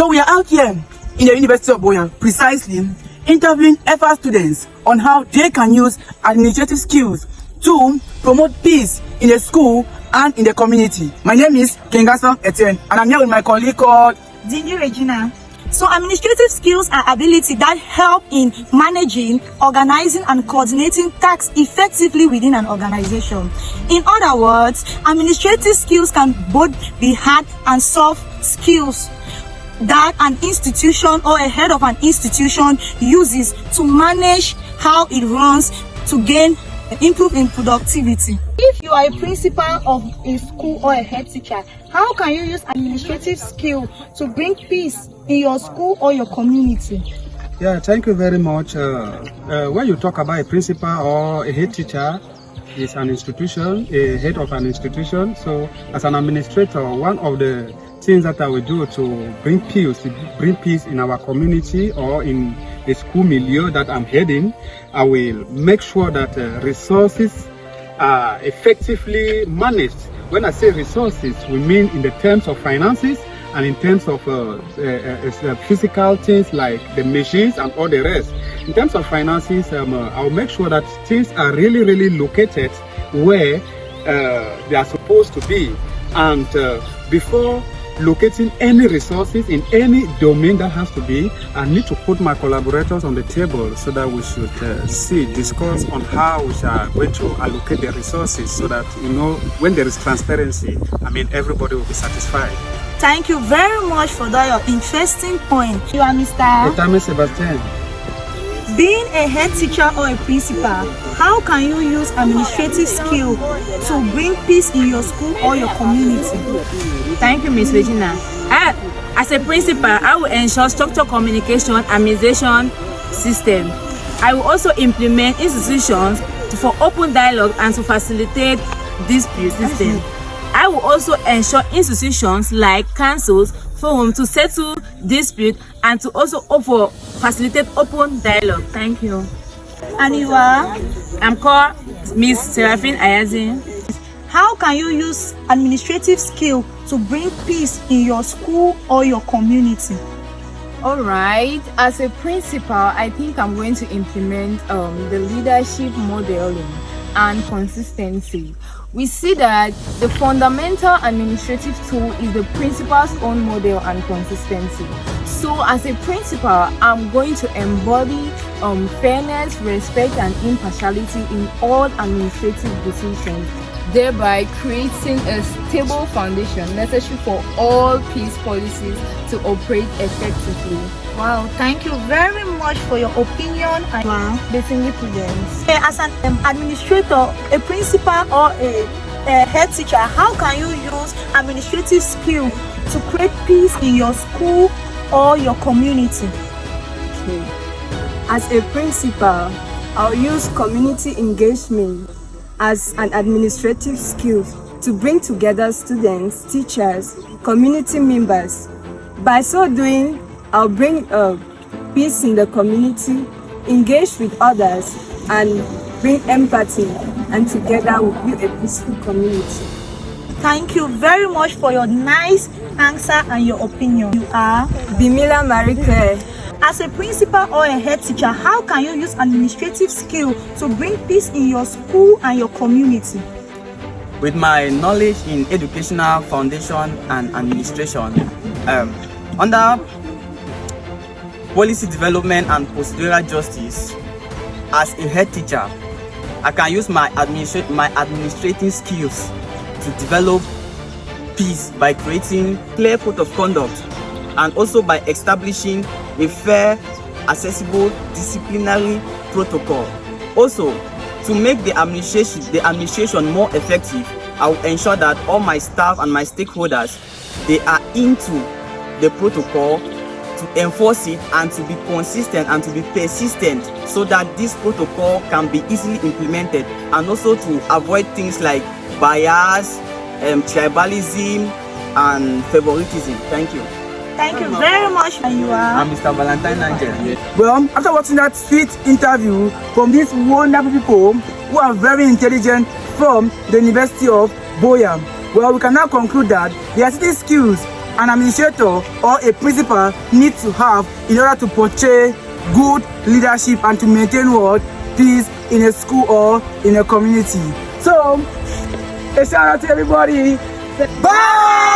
So we are out here in the University of Boya, precisely interviewing FR students on how they can use administrative skills to promote peace in the school and in the community. My name is Kengasa Etienne, and I'm here with my colleague called Dini Regina. So administrative skills are ability that help in managing, organizing, and coordinating tasks effectively within an organization. In other words, administrative skills can both be hard and soft skills that an institution or a head of an institution uses to manage how it runs to improve in productivity. If you are a principal of a school or a head teacher, how can you use administrative skill to bring peace in your school or your community? Yeah, thank you very much. When you talk about a principal or a head teacher, it's an institution, a head of an institution. So as an administrator, one of the things that I will do to bring peace in our community or in the school milieu that I'm heading, I will make sure that resources are effectively managed. When I say resources, we mean in the terms of finances and in terms of physical things like the machines and all the rest. In terms of finances, I'll make sure that things are really located where they are supposed to be. And before locating any resources in any domain that has to be, I need to put my collaborators on the table so that we should discuss on how we are going to allocate the resources so that, when there is transparency, everybody will be satisfied. Thank you very much for that your interesting point. You are Mr. Sebastian. Being a head teacher or a principal, how can you use administrative skill to bring peace in your school or your community? Thank you, Ms. Regina. As a principal, I will ensure structured communication administration system. I will also implement institutions for open dialogue and to facilitate dispute system. I will also ensure institutions like councils, forum to settle dispute and to also facilitate open dialogue. Thank you. And you are? I'm called Ms. Seraphine Ayazin. How can you use administrative skill to bring peace in your school or your community? All right, as a principal, I think I'm going to implement the leadership modeling and consistency. We see that the fundamental administrative tool is the principal's own model and consistency. So as a principal, I'm going to embody fairness, respect, and impartiality in all administrative decisions, thereby creating a stable foundation necessary for all peace policies to operate effectively. Wow, thank you very much for your opinion and Basically, prudence. As an administrator, a principal or a head teacher, how can you use administrative skill to create peace in your school or your community? Okay. As a principal, I'll use community engagement as an administrative skill to bring together students, teachers, community members. By so doing, I'll bring peace in the community, engage with others, and bring empathy, and together we'll build a peaceful community. Thank you very much for your nice answer and your opinion. You are? Bimila Marie-Claire. As a principal or a head teacher, how can you use administrative skill to bring peace in your school and your community? With my knowledge in educational foundation and administration, under policy development and procedural justice, as a head teacher, I can use my administrative skills to develop peace by creating clear code of conduct and also by establishing a fair, accessible disciplinary protocol. Also, to make the administration more effective, I will ensure that all my staff and my stakeholders, they are into the protocol to enforce it and to be consistent and to be persistent so that this protocol can be easily implemented, and also to avoid things like bias, tribalism and favoritism. Thank you. Thank you very much. And you are? I'm Mr. Valentine Angel. Well, after watching that sweet interview from these wonderful people who are very intelligent from the University of Boya, well, we can now conclude that the ICT skills an administrator or a principal need to have in order to portray good leadership and to maintain what? Peace in a school or in a community. So, a shout out to everybody. Bye!